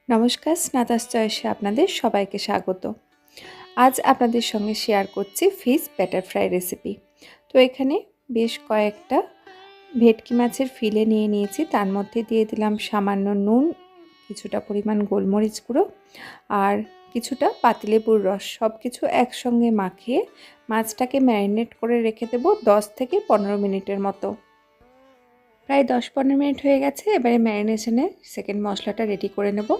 নমস্কার, স্নাতাস চয়েসে আপনাদের সবাইকে স্বাগত। আজ আপনাদের সঙ্গে শেয়ার করছি ফিশ ব্যাটার ফ্রাই রেসিপি। তো এখানে বেশ কয়েকটা ভেটকি মাছের ফিলে নিয়ে নিয়েছি। তার মধ্যে দিয়ে দিলাম সামান্য নুন, কিছুটা পরিমাণ গোলমরিচ গুঁড়ো আর কিছুটা পাতিলেবুর রস। সব কিছু একসঙ্গে মাখিয়ে মাছটাকে ম্যারিনেট করে রেখে দেবো 10 থেকে 15 মিনিটের মতো। প্রায় 10-15 মিনিট হয়ে গেছে। এবারে ম্যারিনেশনের সেকেন্ড মশলাটা রেডি করে নেব।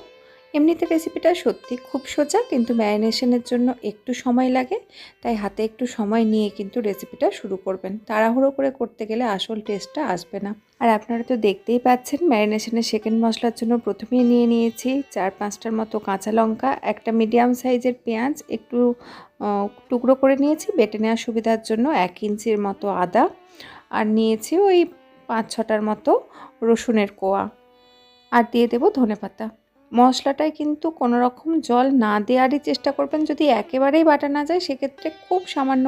এমনিতে রেসিপিটা সত্যি খুব সোজা, কিন্তু ম্যারিনেশনের জন্য একটু সময় লাগে, তাই হাতে একটু সময় নিয়ে কিন্তু রেসিপিটা শুরু করবেন। তাড়াহুড়ো করে করতে গেলে আসল টেস্টটা আসবে না। আর আপনারা তো দেখতেই পাচ্ছেন ম্যারিনেশনের সেকেন্ড মশলার জন্য প্রথমেই নিয়ে নিয়েছি 4-5টার মতো কাঁচা লঙ্কা, একটা মিডিয়াম সাইজের পেঁয়াজ একটু টুকরো করে নিয়েছি বেটে নেওয়ার সুবিধার জন্য, 1 ইঞ্চির মতো আদা, আর নিয়েছি ওই 5-6টার মতো রসুনের কোয়া, আর দিয়ে দেব ধনেপাতা। মশলাটায় কিন্তু কোনো রকম জল না দেওয়ারই চেষ্টা করবেন। যদি একেবারেই বাটা না যায় সেক্ষেত্রে খুব সামান্য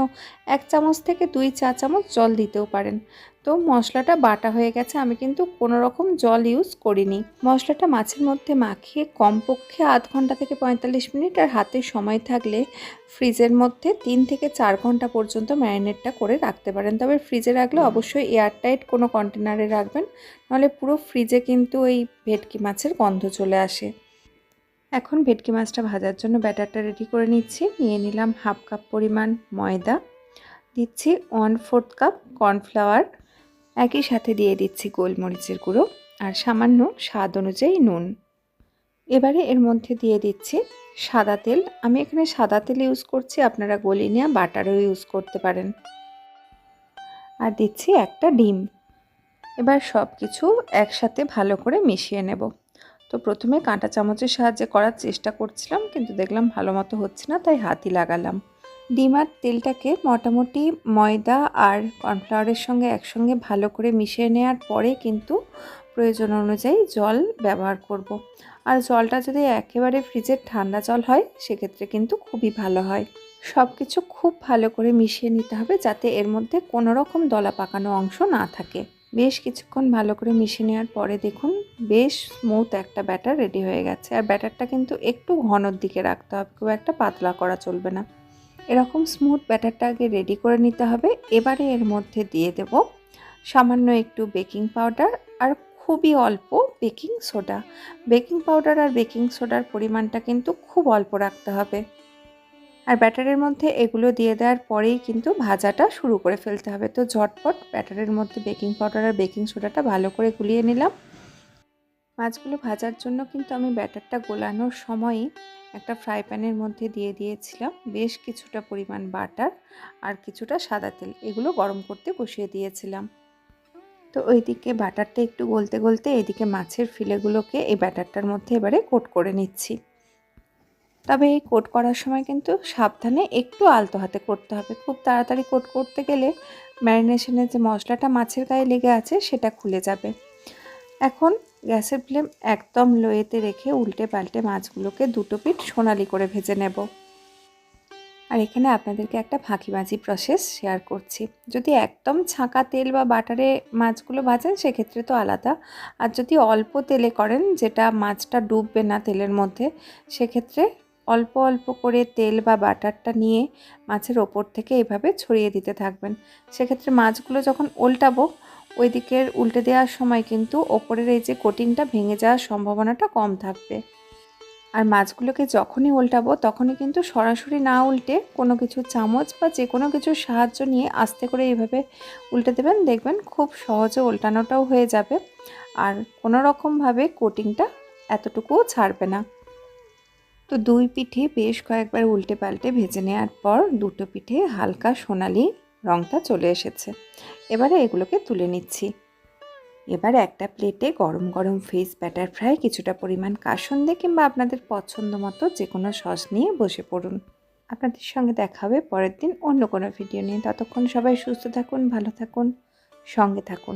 1 চামচ থেকে 2 চা চামচ জল দিতেও পারেন। তো মশলাটা বাটা হয়ে গেছে, আমি কিন্তু কোনো রকম জল ইউজ করিনি। মশলাটা মাছের মধ্যে মাখিয়ে কমপক্ষে আধ ঘন্টা থেকে 45 মিনিট, আর হাতে সময় থাকলে ফ্রিজের মধ্যে 3 থেকে 4 ঘন্টা পর্যন্ত ম্যারিনেটটা করে রাখতে পারেন। তবে ফ্রিজে রাখলে অবশ্যই এয়ারটাইট কোনো কন্টেনারে রাখবেন, নাহলে পুরো ফ্রিজে কিন্তু এই ভেটকি মাছের গন্ধ চলে আসে। এখন ভেটকি মাছটা ভাজার জন্য ব্যাটারটা রেডি করে নিচ্ছি। নিয়ে নিলাম 1/2 কাপ পরিমাণ ময়দা, দিচ্ছি 1/4 কাপ কর্নফ্লাওয়ার, একই সাথে দিয়ে দিচ্ছি গোলমরিচের গুঁড়ো আর সামান্য স্বাদ অনুযায়ী নুন। এবারে এর মধ্যে দিয়ে দিচ্ছি সাদা তেল। আমি এখানে সাদা তেল ইউজ করছি, আপনারা গলিনিয়া বাটারও ইউজ করতে পারেন। আর দিচ্ছি একটা ডিম। এবার সব কিছু একসাথে ভালো করে মিশিয়ে নেব। তো প্রথমে কাঁটা চামচের সাহায্যে করার চেষ্টা করছিলাম, কিন্তু দেখলাম ভালো মতো হচ্ছে না, তাই হাতই লাগালাম। ডিম আর তেলটাকে মোটামুটি ময়দা আর কর্নফ্লাওয়ারের সঙ্গে একসঙ্গে ভালো করে মিশিয়ে নেওয়ার পরে কিন্তু প্রয়োজন অনুযায়ী জল ব্যবহার করব। আর জলটা যদি একেবারে ফ্রিজের ঠান্ডা জল হয় সেক্ষেত্রে কিন্তু খুবই ভালো হয়। সব কিছু খুব ভালো করে মিশিয়ে নিতে হবে, যাতে এর মধ্যে কোনো রকম দলা পাকানো অংশ না থাকে। বেশ কিছুক্ষণ ভালো করে মিশিয়ে নেওয়ার পরে দেখুন বেশ স্মুথ একটা ব্যাটার রেডি হয়ে গেছে। আর ব্যাটারটা কিন্তু একটু ঘনর দিকে রাখতে হবে, খুব একটা পাতলা করা চলবে না। এরকম স্মুথ ব্যাটারটা আগে রেডি করে নিতে হবে। এবারে এর মধ্যে দিয়ে দেব সামান্য একটু বেকিং পাউডার আর খুবই অল্প বেকিং সোডা। বেকিং পাউডার আর বেকিং সোডার পরিমাণটা কিন্তু খুব অল্প রাখতে হবে। আর ব্যাটারের মধ্যে এগুলো দিয়ে দেওয়ার পরেই কিন্তু ভাজাটা শুরু করে ফেলতে হবে। তো ঝটপট ব্যাটারের মধ্যে বেকিং পাউডার আর বেকিং সোডাটা ভালো করে গুলিয়ে নিলাম। মাছগুলো ভাজার জন্য কিন্তু আমি ব্যাটারটা গোলানোর সময়ই একটা ফ্রাই প্যানের মধ্যে দিয়ে দিয়েছিলাম বেশ কিছুটা পরিমাণ বাটার আর কিছুটা সাদা তেল, এগুলো গরম করতে বসিয়ে দিয়েছিলাম। তো ওইদিকে বাটারটা একটু গলতে গলতে এইদিকে মাছের ফিলেগুলোকে এই ব্যাটারটার মধ্যে এবারে কোট করে নিচ্ছি। তবে এই কোট করার সময় কিন্তু সাবধানে একটু আলতো হাতে করতে হবে। খুব তাড়াতাড়ি কোট করতে গেলে ম্যারিনেশনের যে মশলাটা মাছের গায়ে লেগে আছে সেটা খুলে যাবে। এখন গ্যাসের ফ্লেম একদম লোয়েতে রেখে উল্টে পাল্টে মাছগুলোকে দুটো পিঠ সোনালি করে ভেজে নেব। আর এখানে আপনাদেরকে একটা ফাঁকিবাজি প্রসেস শেয়ার করছি। যদি একদম ছাঁকা তেল বা বাটারে মাছগুলো ভাজেন সেক্ষেত্রে তো আলাদা, আর যদি অল্প তেলে করেন যেটা মাছটা ডুববে না তেলের মধ্যে, সেক্ষেত্রে অল্প অল্প করে তেল বা বাটারটা নিয়ে মাছের ওপর থেকে এভাবে ছড়িয়ে দিতে থাকবেন। সেক্ষেত্রে মাছগুলো যখন উল্টাবো ওই দিকের উল্টে দেওয়ার সময় কিন্তু ওপরের এই যে কোটিংটা ভেঙে যাওয়ার সম্ভাবনাটা কম থাকবে। আর মাছগুলোকে যখনই উল্টাবো তখনই কিন্তু সরাসরি না উল্টে কোনো কিছু চামচ বা যে কোনো কিছুর সাহায্য নিয়ে আস্তে করে এইভাবে উল্টে দেবেন, দেখবেন খুব সহজে উল্টানোটাও হয়ে যাবে আর কোনো রকমভাবে কোটিংটা এতটুকুও ছাড়বে না। তো দুই পিঠে বেশ কয়েকবার উল্টে পাল্টে ভেজে নেওয়ার পর দুটো পিঠে হালকা সোনালি রঙটা চলে এসেছে। এবারে এগুলোকে তুলে নিচ্ছি। এবার একটা প্লেটে গরম গরম ফিশ ব্যাটার ফ্রাই, কিছুটা পরিমাণ কাসুন্দি কিংবা আপনাদের পছন্দ মতো যে কোনো সস নিয়ে বসে পড়ুন। আপনাদের সঙ্গে দেখা হবে পরের দিন অন্য কোনো ভিডিও নিয়ে। ততক্ষণ সবাই সুস্থ থাকুন, ভালো থাকুন, সঙ্গে থাকুন।